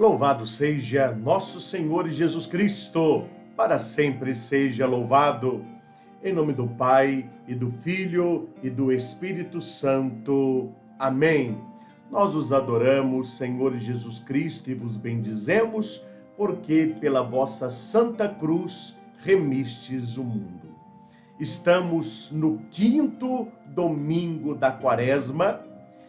Louvado seja nosso Senhor Jesus Cristo, para sempre seja louvado. Em nome do Pai, e do Filho, e do Espírito Santo. Amém. Nós os adoramos, Senhor Jesus Cristo, e vos bendizemos, porque pela vossa Santa Cruz remistes o mundo. Estamos no 5º domingo da Quaresma,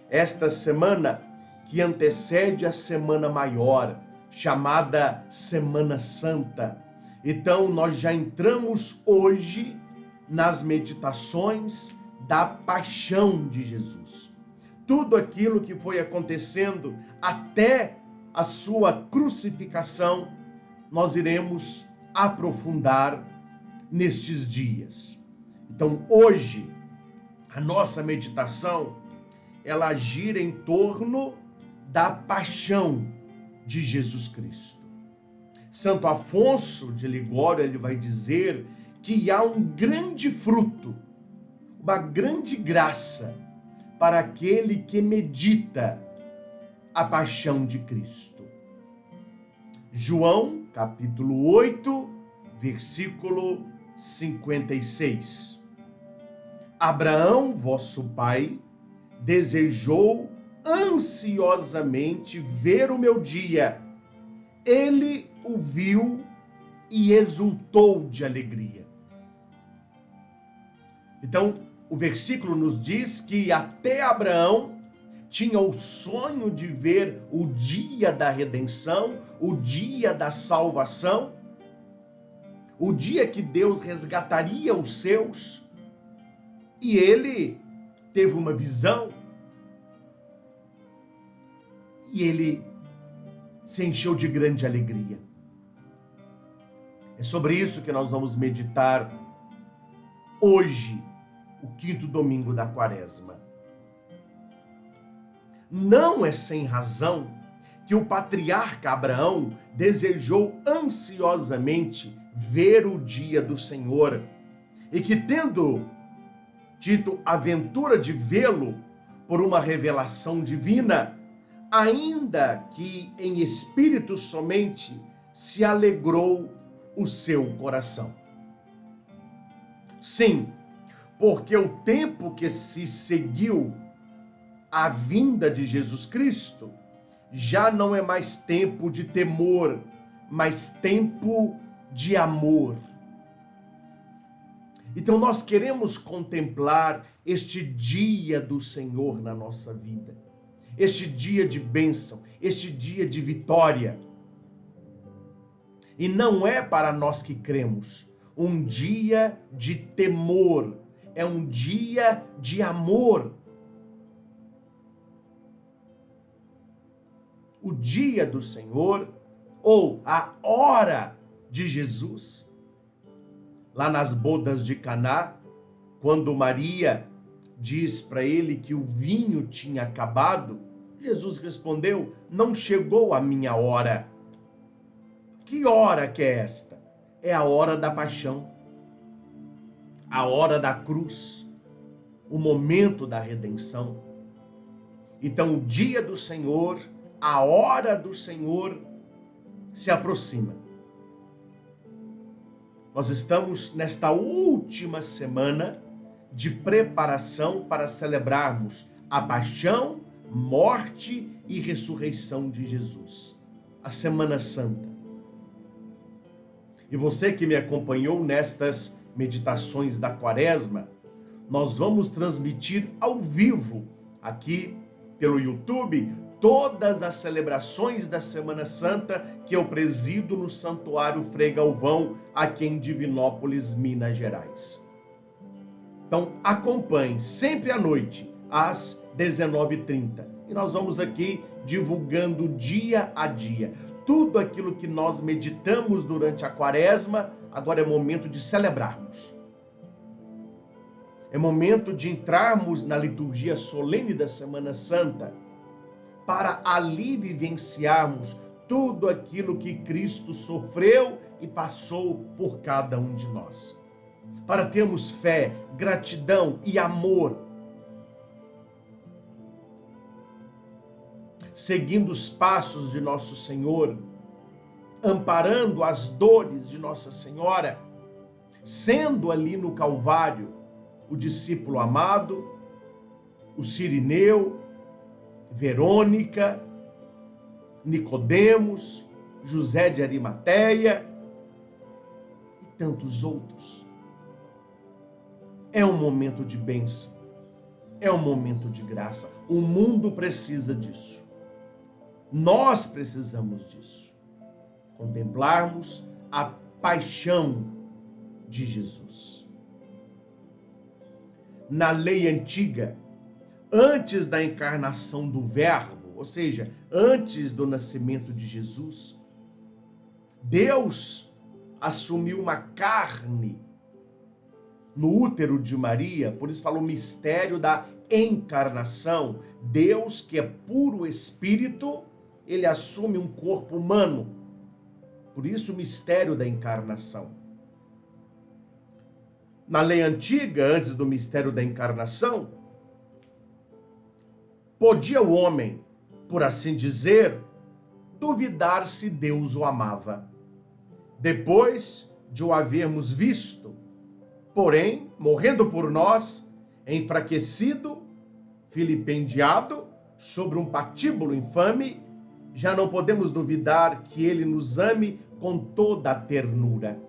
esta semana que antecede a Semana Maior, chamada Semana Santa. Então, nós já entramos hoje nas meditações da Paixão de Jesus. Tudo aquilo que foi acontecendo até a sua crucificação, nós iremos aprofundar nestes dias. Então, hoje, a nossa meditação, ela gira em torno da paixão de Jesus Cristo. Santo Afonso de Ligório, ele vai dizer que há um grande fruto, uma grande graça para aquele que medita a paixão de Cristo. João, capítulo 8, versículo 56. Abraão, vosso pai, desejou ansiosamente ver o meu dia. Ele o viu e exultou de alegria. Então, o versículo nos diz que até Abraão tinha o sonho de ver o dia da redenção, o dia da salvação, o dia que Deus resgataria os seus, e ele teve uma visão, e ele se encheu de grande alegria. É sobre isso que nós vamos meditar hoje, o 5º domingo da Quaresma. Não é sem razão que o patriarca Abraão desejou ansiosamente ver o dia do Senhor e que, tendo tido a aventura de vê-lo por uma revelação divina, ainda que em espírito somente, se alegrou o seu coração. Sim, porque o tempo que se seguiu à vinda de Jesus Cristo já não é mais tempo de temor, mas tempo de amor. Então nós queremos contemplar este dia do Senhor na nossa vida. Este dia de bênção, este dia de vitória. E não é para nós que cremos um dia de temor, é um dia de amor. O dia do Senhor, ou a hora de Jesus, lá nas bodas de Caná, quando Maria diz para ele que o vinho tinha acabado, Jesus respondeu: não chegou a minha hora. Que hora que é esta? É a hora da paixão, a hora da cruz, o momento da redenção. Então, o dia do Senhor, a hora do Senhor se aproxima. Nós estamos nesta última semana de preparação para celebrarmos a paixão, morte e ressurreição de Jesus, a Semana Santa. E você que me acompanhou nestas meditações da Quaresma, nós vamos transmitir ao vivo, aqui pelo YouTube, todas as celebrações da Semana Santa que eu presido no Santuário Frei Galvão, aqui em Divinópolis, Minas Gerais. Então, acompanhe sempre à noite, às 19h30. E nós vamos aqui divulgando dia a dia. Tudo aquilo que nós meditamos durante a Quaresma, agora é momento de celebrarmos. É momento de entrarmos na liturgia solene da Semana Santa, para ali vivenciarmos tudo aquilo que Cristo sofreu e passou por cada um de nós. Para termos fé, gratidão e amor. seguindo os passos de nosso Senhor, amparando as dores de Nossa Senhora, sendo ali no Calvário o discípulo amado, o Cirineu, Verônica, Nicodemos, José de Arimateia e tantos outros. É um momento de bênção, é um momento de graça. O mundo precisa disso. Nós precisamos disso. Contemplarmos a paixão de Jesus. Na lei antiga, antes da encarnação do Verbo, ou seja, antes do nascimento de Jesus, Deus assumiu uma carne no útero de Maria, por isso fala o mistério da encarnação. Deus, que é puro espírito, ele assume um corpo humano. Por isso o mistério da encarnação. Na lei antiga, antes do mistério da encarnação, podia o homem, por assim dizer, duvidar se Deus o amava. Depois de o havermos visto, porém, morrendo por nós, enfraquecido, vilipendiado, sobre um patíbulo infame, já não podemos duvidar que ele nos ame com toda a ternura.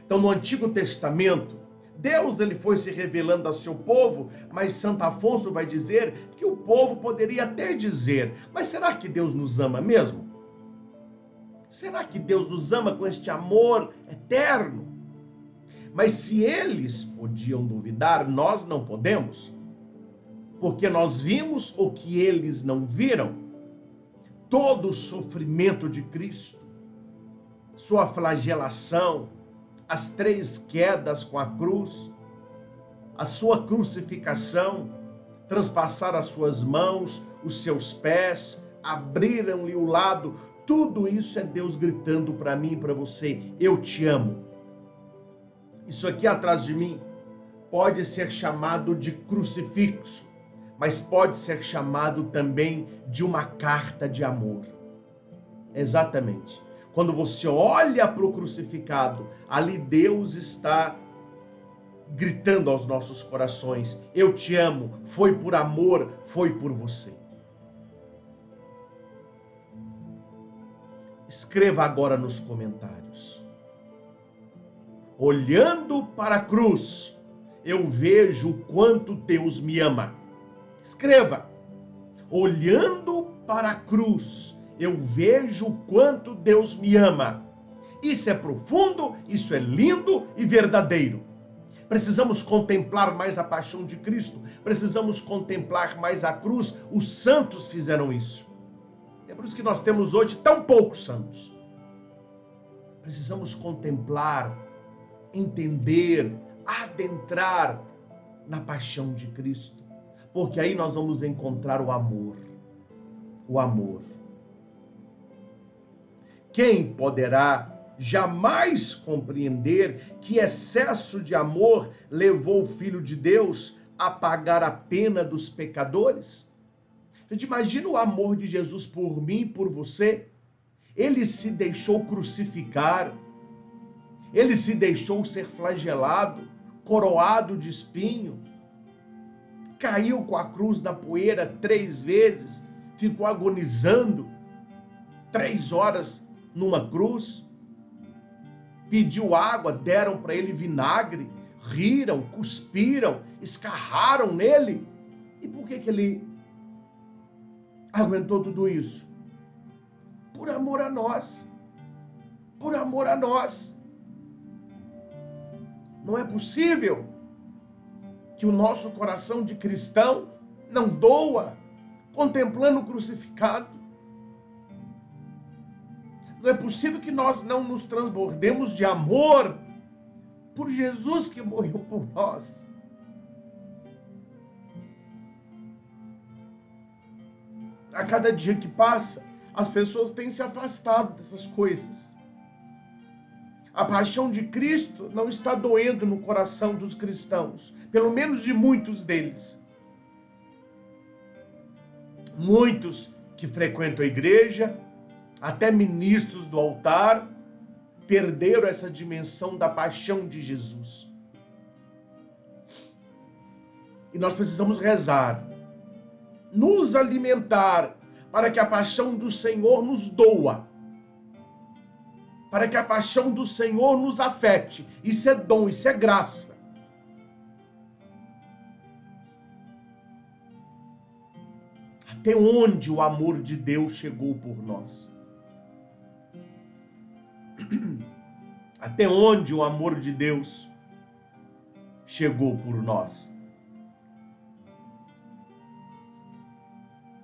Então, no Antigo Testamento, Deus ele foi se revelando a seu povo, mas Santo Afonso vai dizer que o povo poderia até dizer, mas será que Deus nos ama mesmo? Será que Deus nos ama com este amor eterno? Mas se eles podiam duvidar, nós não podemos, porque nós vimos o que eles não viram. Todo o sofrimento de Cristo, sua flagelação, as 3 quedas com a cruz, a sua crucificação, transpassar as suas mãos, os seus pés, abriram-lhe o lado, tudo isso é Deus gritando para mim e para você, eu te amo. Isso aqui atrás de mim pode ser chamado de crucifixo, mas pode ser chamado também de uma carta de amor. Exatamente. Quando você olha para o crucificado, ali Deus está gritando aos nossos corações, eu te amo, foi por amor, foi por você. Escreva agora nos comentários. Olhando para a cruz, eu vejo o quanto Deus me ama. Escreva. Olhando para a cruz, eu vejo o quanto Deus me ama. Isso é profundo, isso é lindo e verdadeiro. Precisamos contemplar mais a paixão de Cristo, precisamos contemplar mais a cruz. Os santos fizeram isso. É por isso que nós temos hoje tão poucos santos. Precisamos contemplar, entender, adentrar na paixão de Cristo, porque aí nós vamos encontrar o amor. O amor. Quem poderá jamais compreender que excesso de amor levou o Filho de Deus a pagar a pena dos pecadores? A gente imagina o amor de Jesus por mim e por você. Ele se deixou crucificar, ele se deixou ser flagelado, coroado de espinho, caiu com a cruz na poeira 3 vezes, ficou agonizando 3 horas numa cruz, pediu água, deram para ele vinagre, riram, cuspiram, escarraram nele. E por que ele aguentou tudo isso? Por amor a nós. Por amor a nós. Não é possível que o nosso coração de cristão não doa contemplando o crucificado. Não é possível que nós não nos transbordemos de amor por Jesus que morreu por nós. A cada dia que passa, as pessoas têm se afastado dessas coisas. A paixão de Cristo não está doendo no coração dos cristãos, pelo menos de muitos deles. Muitos que frequentam a igreja, até ministros do altar, perderam essa dimensão da paixão de Jesus. E nós precisamos rezar, nos alimentar, para que a paixão do Senhor nos doa, para que a paixão do Senhor nos afete. Isso é dom, isso é graça. Até onde o amor de Deus chegou por nós? Até onde o amor de Deus chegou por nós?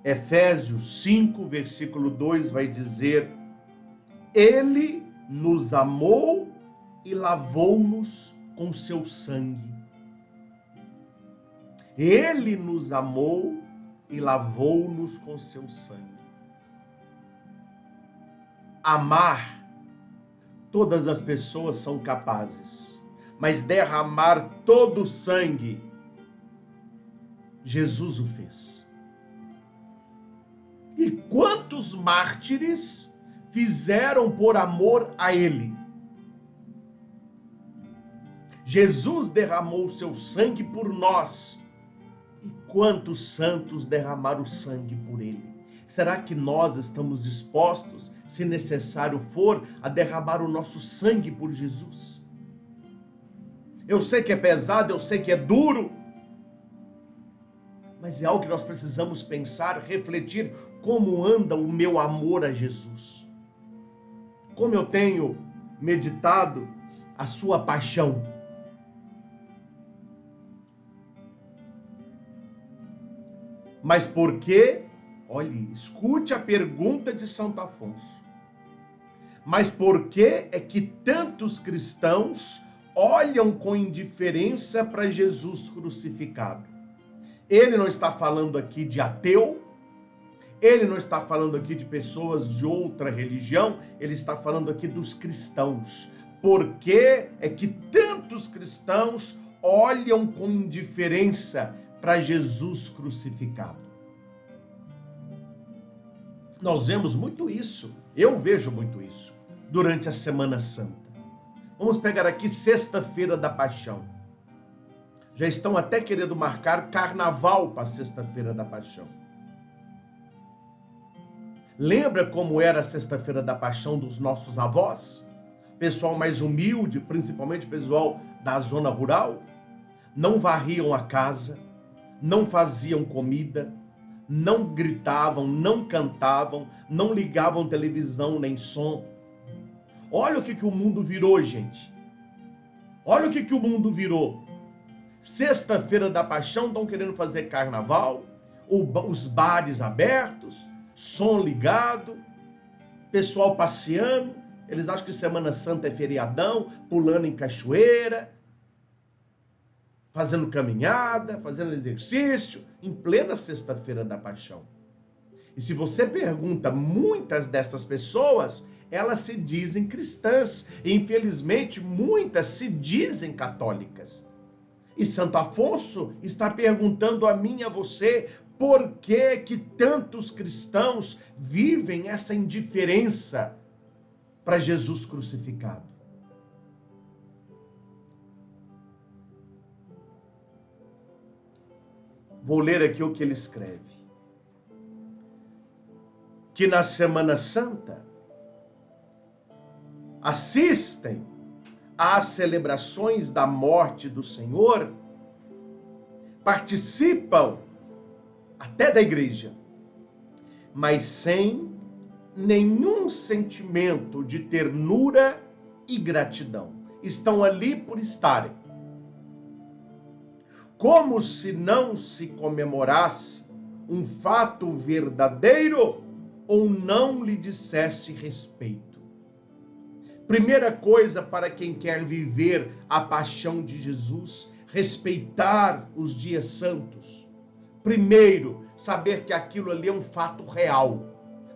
Efésios 5, versículo 2 vai dizer: Ele nos amou e lavou-nos com seu sangue. Ele nos amou e lavou-nos com seu sangue. Amar, todas as pessoas são capazes, mas derramar todo o sangue, Jesus o fez. E quantos mártires fizeram por amor a Ele? Jesus derramou seu sangue por nós. E quantos santos derramaram sangue por Ele? Será que nós estamos dispostos, se necessário for, a derramar o nosso sangue por Jesus? Eu sei que é pesado, eu sei que é duro, mas é algo que nós precisamos pensar, refletir, como anda o meu amor a Jesus. Como eu tenho meditado a sua paixão. Mas por quê? Olhe, escute a pergunta de Santo Afonso. Mas por que é que tantos cristãos olham com indiferença para Jesus crucificado? Ele não está falando aqui de ateu, ele não está falando aqui de pessoas de outra religião, ele está falando aqui dos cristãos. Por que é que tantos cristãos olham com indiferença para Jesus crucificado? Nós vemos muito isso, eu vejo muito isso, durante a Semana Santa. Vamos pegar aqui Sexta-feira da Paixão. Já estão até querendo marcar carnaval para Sexta-feira da Paixão. Lembra como era a Sexta-feira da Paixão dos nossos avós? Pessoal mais humilde, principalmente pessoal da zona rural, não varriam a casa, não faziam comida, não gritavam, não cantavam, não ligavam televisão nem som. Olha o que o mundo virou, gente. Olha o que o mundo virou. Sexta-feira da Paixão estão querendo fazer carnaval, os bares abertos, som ligado, pessoal passeando. Eles acham que Semana Santa é feriadão, pulando em cachoeira, fazendo caminhada, fazendo exercício, em plena Sexta-feira da Paixão. E se você pergunta, muitas dessas pessoas, elas se dizem cristãs. E, infelizmente, muitas se dizem católicas. E Santo Afonso está perguntando a mim e a você, por que que tantos cristãos vivem essa indiferença para Jesus crucificado? Vou ler aqui o que ele escreve. Que na Semana Santa assistem às celebrações da morte do Senhor, participam até da igreja, mas sem nenhum sentimento de ternura e gratidão. Estão ali por estarem. Como se não se comemorasse um fato verdadeiro ou não lhe dissesse respeito. Primeira coisa para quem quer viver a paixão de Jesus, respeitar os dias santos. Primeiro, saber que aquilo ali é um fato real.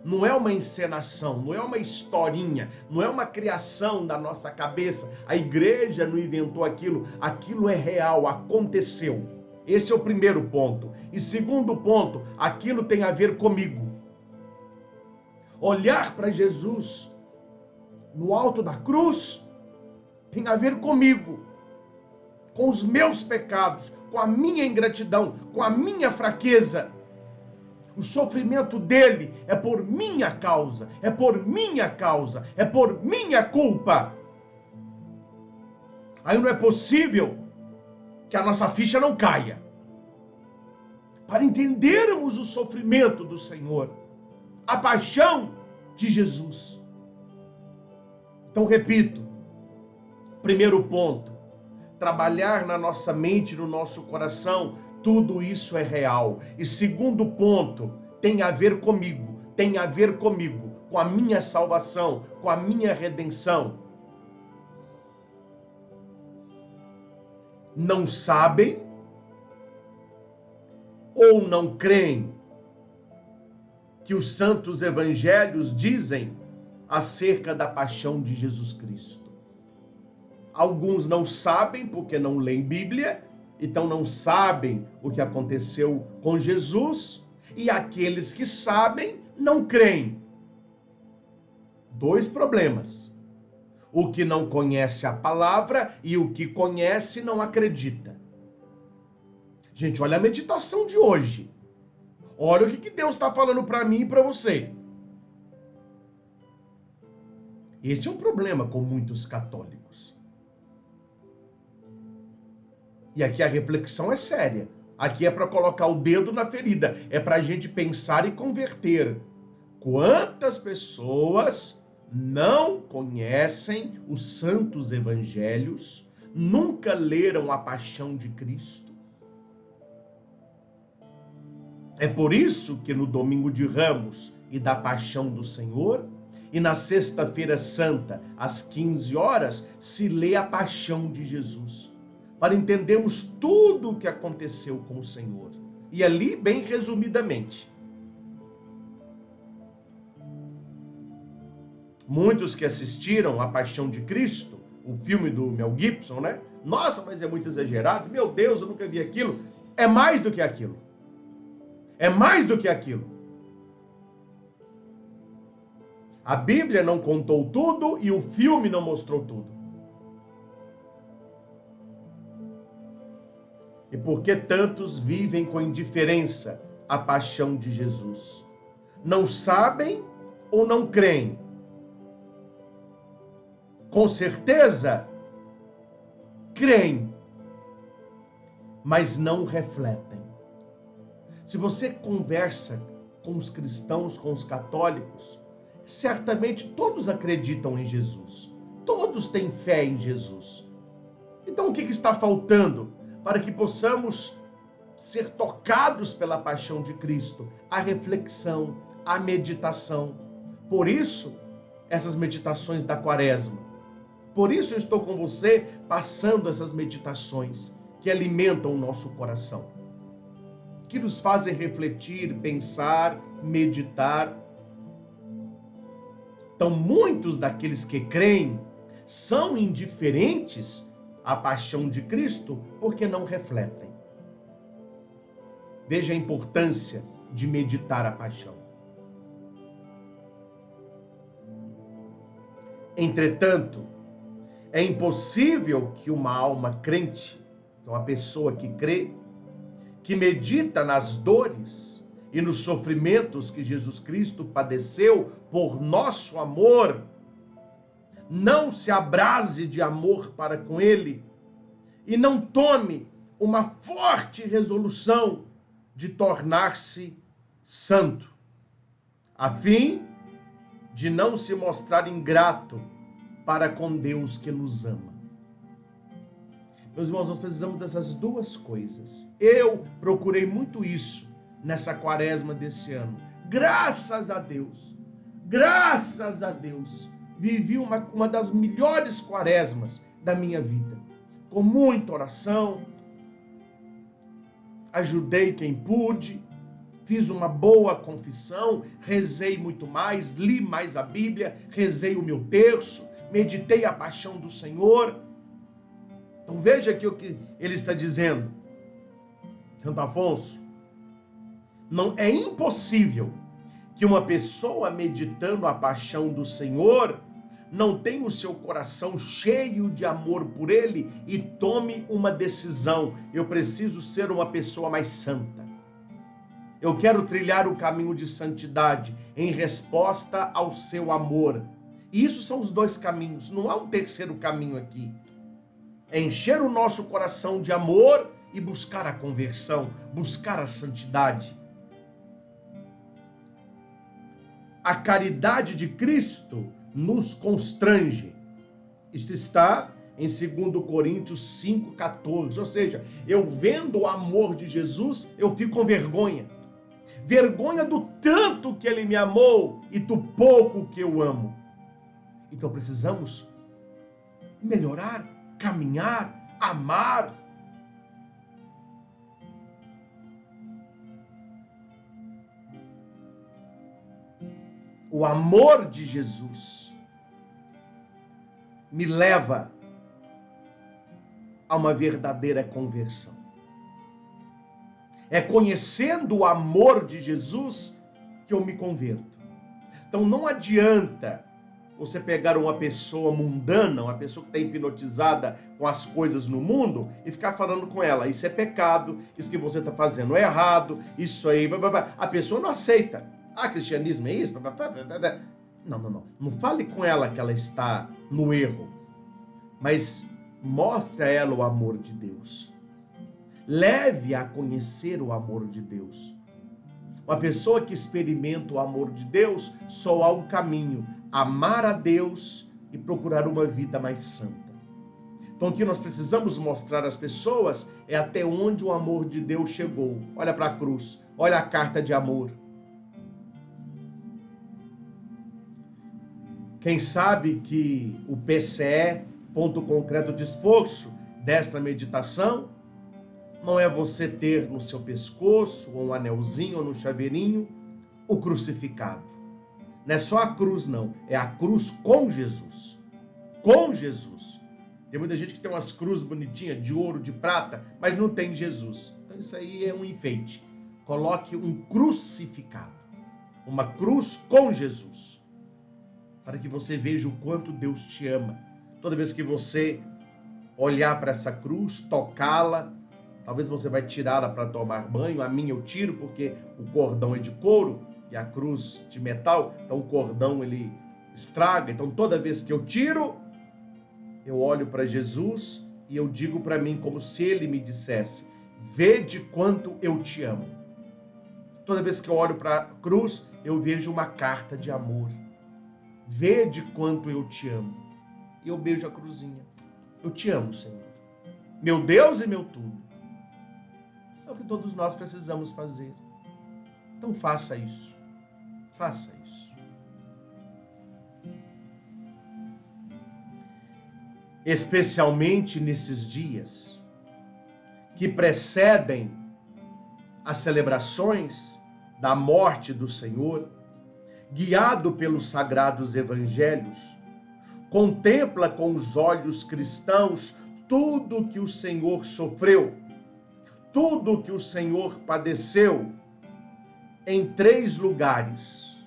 Não é uma encenação, não é uma historinha, não é uma criação da nossa cabeça. A igreja não inventou aquilo, aquilo é real, aconteceu. Esse é o primeiro ponto. E segundo ponto, aquilo tem a ver comigo. Olhar para Jesus no alto da cruz tem a ver comigo, com os meus pecados, com a minha ingratidão, com a minha fraqueza. O sofrimento dele é por minha causa, é por minha causa, é por minha culpa. Aí não é possível que a nossa ficha não caia. Para entendermos o sofrimento do Senhor, a paixão de Jesus. Então, repito, primeiro ponto, trabalhar na nossa mente, no nosso coração, tudo isso é real. E segundo ponto, tem a ver comigo, com a minha salvação, com a minha redenção. Não sabem ou não creem que os santos evangelhos dizem acerca da paixão de Jesus Cristo. Alguns não sabem porque não leem Bíblia, então não sabem o que aconteceu com Jesus, e aqueles que sabem não creem. Dois problemas. O que não conhece a palavra e o que conhece não acredita. Gente, olha a meditação de hoje. Olha o que Deus está falando para mim e para você. Este é um problema com muitos católicos. E aqui a reflexão é séria. Aqui é para colocar o dedo na ferida. É para a gente pensar e converter. Quantas pessoas não conhecem os santos evangelhos, nunca leram a paixão de Cristo? É por isso que no domingo de Ramos e da paixão do Senhor, e na sexta-feira santa, às 15 horas, se lê a paixão de Jesus, para entendermos tudo o que aconteceu com o Senhor. E ali, bem resumidamente, muitos que assistiram a Paixão de Cristo, o filme do Mel Gibson, né? Nossa, mas é muito exagerado. Meu Deus, eu nunca vi aquilo. É mais do que aquilo. É mais do que aquilo. A Bíblia não contou tudo e o filme não mostrou tudo. E por que tantos vivem com indiferença a paixão de Jesus? Não sabem ou não creem? Com certeza, creem, mas não refletem. Se você conversa com os cristãos, com os católicos, certamente todos acreditam em Jesus. Todos têm fé em Jesus. Então o que está faltando para que possamos ser tocados pela paixão de Cristo? A reflexão, a meditação. Por isso, essas meditações da Quaresma. Por isso eu estou com você passando essas meditações que alimentam o nosso coração, que nos fazem refletir, pensar, meditar. Então, muitos daqueles que creem são indiferentes à paixão de Cristo porque não refletem. Veja a importância de meditar a paixão. Entretanto, é impossível que uma alma crente, uma pessoa que crê, que medita nas dores e nos sofrimentos que Jesus Cristo padeceu por nosso amor, não se abrase de amor para com Ele e não tome uma forte resolução de tornar-se santo, a fim de não se mostrar ingrato para com Deus que nos ama. Meus irmãos, nós precisamos dessas duas coisas. Eu procurei muito isso nessa quaresma desse ano. Graças a Deus, vivi uma das melhores quaresmas da minha vida. Com muita oração, ajudei quem pude, fiz uma boa confissão, rezei muito mais, li mais a Bíblia, rezei o meu terço, meditei a paixão do Senhor. Então veja aqui o que ele está dizendo. Santo Afonso, não é impossível que uma pessoa meditando a paixão do Senhor não tenha o seu coração cheio de amor por Ele e tome uma decisão: eu preciso ser uma pessoa mais santa. Eu quero trilhar o caminho de santidade em resposta ao seu amor. E isso são os dois caminhos, não há um terceiro caminho aqui. É encher o nosso coração de amor e buscar a conversão, buscar a santidade. A caridade de Cristo nos constrange. Isto está em 2 Coríntios 5,14. Ou seja, eu vendo o amor de Jesus, eu fico com vergonha. Vergonha do tanto que Ele me amou e do pouco que eu amo. Então precisamos melhorar, caminhar, amar. O amor de Jesus me leva a uma verdadeira conversão. É conhecendo o amor de Jesus que eu me converto. Então não adianta você pegar uma pessoa mundana, uma pessoa que está hipnotizada com as coisas no mundo e ficar falando com ela: isso é pecado, isso que você está fazendo é errado, isso aí, blá, blá, blá. A pessoa não aceita. Ah, cristianismo é isso? Blá, blá, blá, blá, blá. Não. Não fale com ela que ela está no erro, mas mostre a ela o amor de Deus. Leve a conhecer o amor de Deus. Uma pessoa que experimenta o amor de Deus, só há um caminho: amar a Deus e procurar uma vida mais santa. Então o que nós precisamos mostrar às pessoas é até onde o amor de Deus chegou. Olha para a cruz, olha a carta de amor. Quem sabe que o PCE, ponto concreto de esforço desta meditação, não é você ter no seu pescoço, ou um anelzinho, ou no chaveirinho, o crucificado. Não é só a cruz, não. É a cruz com Jesus. Com Jesus. Tem muita gente que tem umas cruzes bonitinhas, de ouro, de prata, mas não tem Jesus. Então isso aí é um enfeite. Coloque um crucificado. Uma cruz com Jesus. Para que você veja o quanto Deus te ama. Toda vez que você olhar para essa cruz, tocá-la, talvez você vai tirá-la para tomar banho. A minha eu tiro porque o cordão é de couro e a cruz de metal, então o cordão ele estraga. Então toda vez que eu tiro, eu olho para Jesus e eu digo para mim como se Ele me dissesse: vede quanto eu te amo. Toda vez que eu olho para a cruz, eu vejo uma carta de amor. Vede quanto eu te amo. E eu beijo a cruzinha. Eu te amo, Senhor. Meu Deus e meu tudo. É o que todos nós precisamos fazer. Então faça isso. Faça isso. Especialmente nesses dias que precedem as celebrações da morte do Senhor, guiado pelos sagrados evangelhos, contempla com os olhos cristãos tudo que o Senhor sofreu, tudo que o Senhor padeceu em 3 lugares: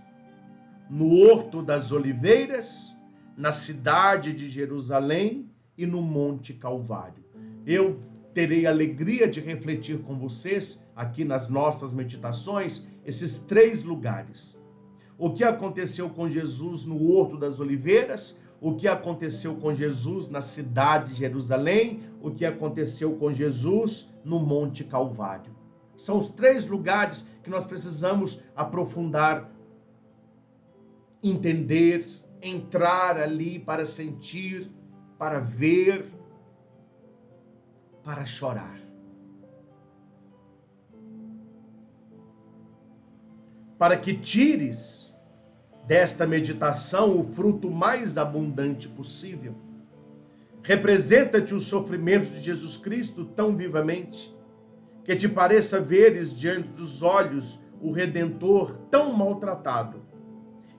no Horto das Oliveiras, na cidade de Jerusalém e no Monte Calvário. Eu terei a alegria de refletir com vocês, aqui nas nossas meditações, esses 3 lugares. O que aconteceu com Jesus no Horto das Oliveiras, o que aconteceu com Jesus na cidade de Jerusalém, o que aconteceu com Jesus no Monte Calvário. São os 3 lugares que nós precisamos aprofundar, entender, entrar ali para sentir, para ver, para chorar. Para que tires desta meditação o fruto mais abundante possível. Representa-te os sofrimentos de Jesus Cristo tão vivamente, que te pareça veres diante dos olhos o Redentor tão maltratado,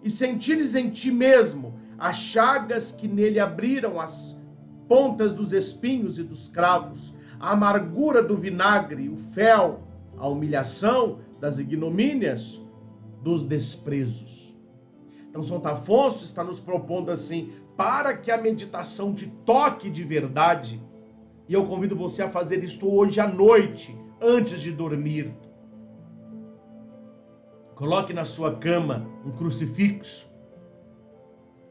e sentires em ti mesmo as chagas que nele abriram as pontas dos espinhos e dos cravos, a amargura do vinagre, o fel, a humilhação das ignomínias, dos desprezos. Então, Santo Afonso está nos propondo assim, para que a meditação te toque de verdade, e eu convido você a fazer isto hoje à noite, antes de dormir. Coloque na sua cama um crucifixo,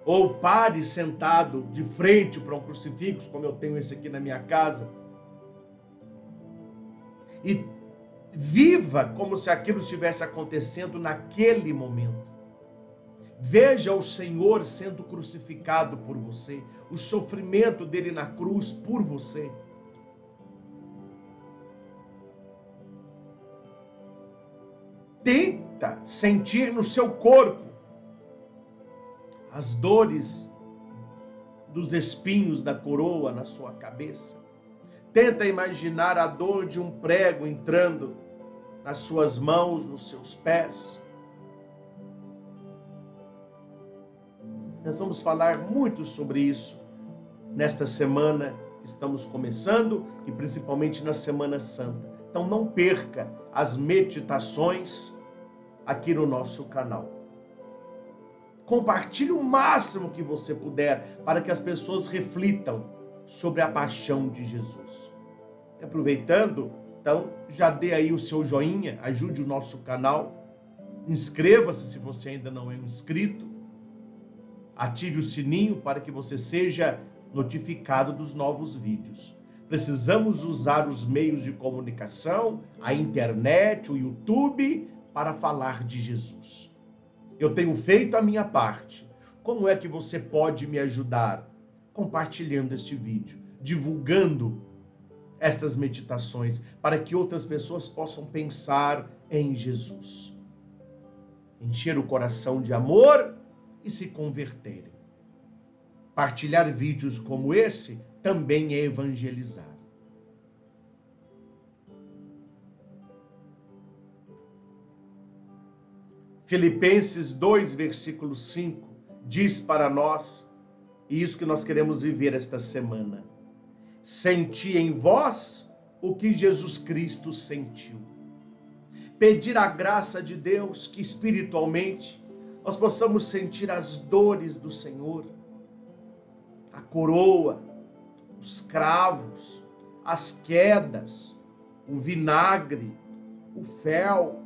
ou pare sentado de frente para um crucifixo, como eu tenho esse aqui na minha casa, e viva como se aquilo estivesse acontecendo naquele momento. Veja o Senhor sendo crucificado por você, o sofrimento dele na cruz por você. Tenta sentir no seu corpo as dores dos espinhos da coroa na sua cabeça. Tenta imaginar a dor de um prego entrando nas suas mãos, nos seus pés. Nós vamos falar muito sobre isso nesta semana que estamos começando e principalmente na Semana Santa. Então não perca as meditações aqui no nosso canal. Compartilhe o máximo que você puder para que as pessoas reflitam sobre a paixão de Jesus. E aproveitando, então, já dê aí o seu joinha, ajude o nosso canal, inscreva-se se você ainda não é um inscrito, ative o sininho para que você seja notificado dos novos vídeos. Precisamos usar os meios de comunicação, a internet, o YouTube, para falar de Jesus. Eu tenho feito a minha parte. Como é que você pode me ajudar? Compartilhando este vídeo, divulgando estas meditações, para que outras pessoas possam pensar em Jesus. Encher o coração de amor e se converterem. Partilhar vídeos como esse também é evangelizar. Filipenses 2, versículo 5, diz para nós, e isso que nós queremos viver esta semana: senti em vós o que Jesus Cristo sentiu. Pedir a graça de Deus que espiritualmente nós possamos sentir as dores do Senhor, a coroa, os cravos, as quedas, o vinagre, o fel.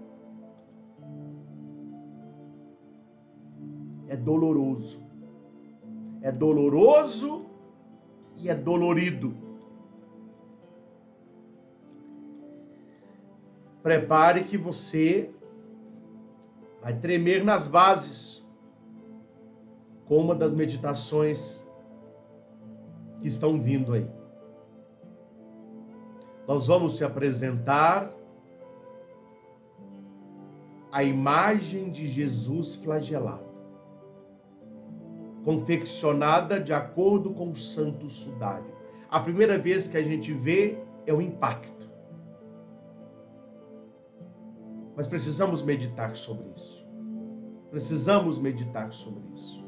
É doloroso e é dolorido. Prepare que você vai tremer nas bases com uma das meditações que estão vindo aí. Nós vamos te apresentar a imagem de Jesus flagelado, confeccionada de acordo com o Santo Sudário. A primeira vez que a gente vê é o impacto. Mas precisamos meditar sobre isso. Precisamos meditar sobre isso.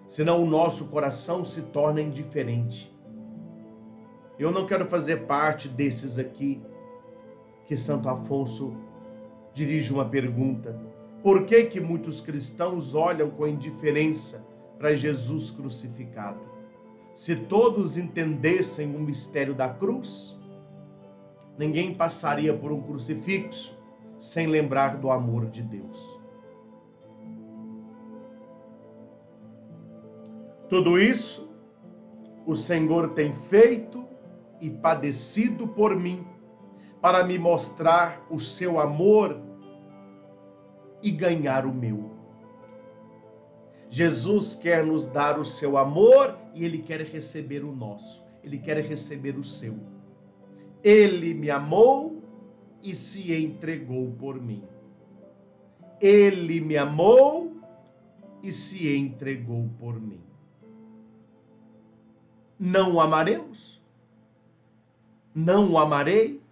Senão o nosso coração se torna indiferente. Eu não quero fazer parte desses aqui que Santo Afonso dirige uma pergunta. Por que que muitos cristãos olham com indiferença para Jesus crucificado? Se todos entendessem o mistério da cruz, ninguém passaria por um crucifixo sem lembrar do amor de Deus. Tudo isso o Senhor tem feito e padecido por mim, para me mostrar o seu amor e ganhar o meu. Jesus quer nos dar o seu amor e Ele quer receber o nosso. Ele quer receber o seu. Ele me amou e se entregou por mim. Ele me amou e se entregou por mim. Não o amaremos? Não o amarei?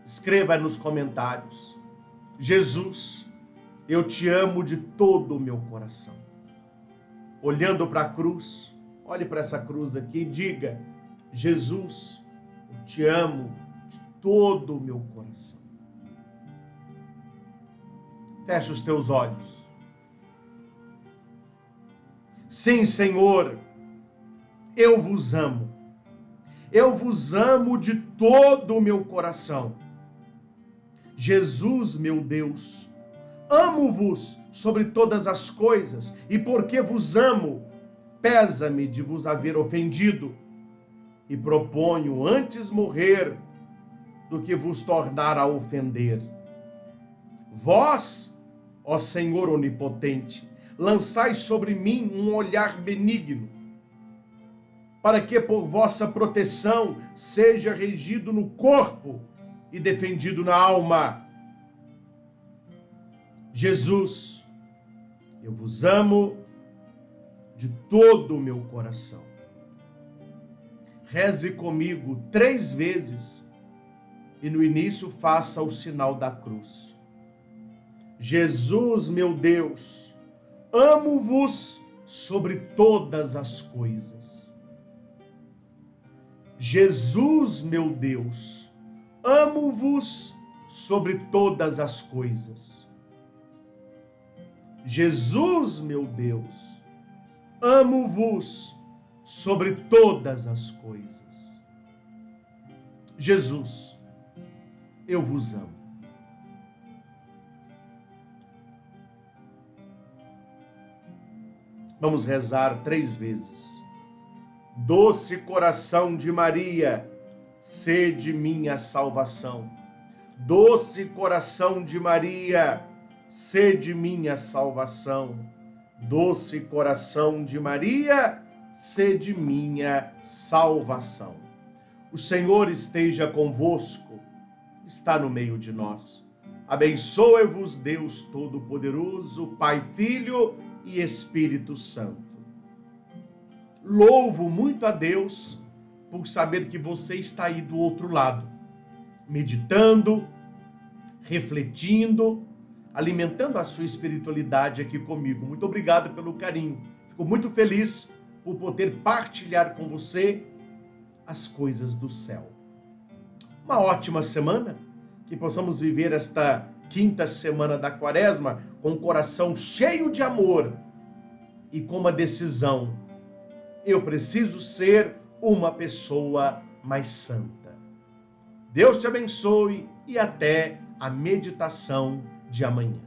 Escreva nos comentários: Jesus, eu te amo de todo o meu coração. Olhando para a cruz, olhe para essa cruz aqui e diga: Jesus, eu te amo de todo o meu coração. Feche os teus olhos. Sim, Senhor, eu vos amo. Eu vos amo de todo o meu coração. Jesus, meu Deus, amo-vos sobre todas as coisas, e porque vos amo, pesa-me de vos haver ofendido, e proponho antes morrer do que vos tornar a ofender. Vós, ó Senhor onipotente, lançai sobre mim um olhar benigno, para que por vossa proteção seja regido no corpo e defendido na alma. Jesus, eu vos amo de todo o meu coração. Reze comigo 3 vezes e no início faça o sinal da cruz. Jesus, meu Deus, amo-vos sobre todas as coisas. Jesus, meu Deus, amo-vos sobre todas as coisas. Jesus, meu Deus, amo-vos sobre todas as coisas. Jesus, eu vos amo. Vamos rezar 3 vezes. Doce coração de Maria, sede minha salvação. Doce coração de Maria, sede minha salvação. Doce coração de Maria, sede minha salvação. O Senhor esteja convosco, está no meio de nós. Abençoe-vos Deus Todo-Poderoso, Pai, Filho e Espírito Santo. Louvo muito a Deus por saber que você está aí do outro lado, meditando, refletindo, alimentando a sua espiritualidade aqui comigo. Muito obrigado pelo carinho. Fico muito feliz por poder partilhar com você as coisas do céu. Uma ótima semana, que possamos viver esta 5ª semana da Quaresma com o coração cheio de amor e com uma decisão: eu preciso ser uma pessoa mais santa. Deus te abençoe e até a meditação de amanhã.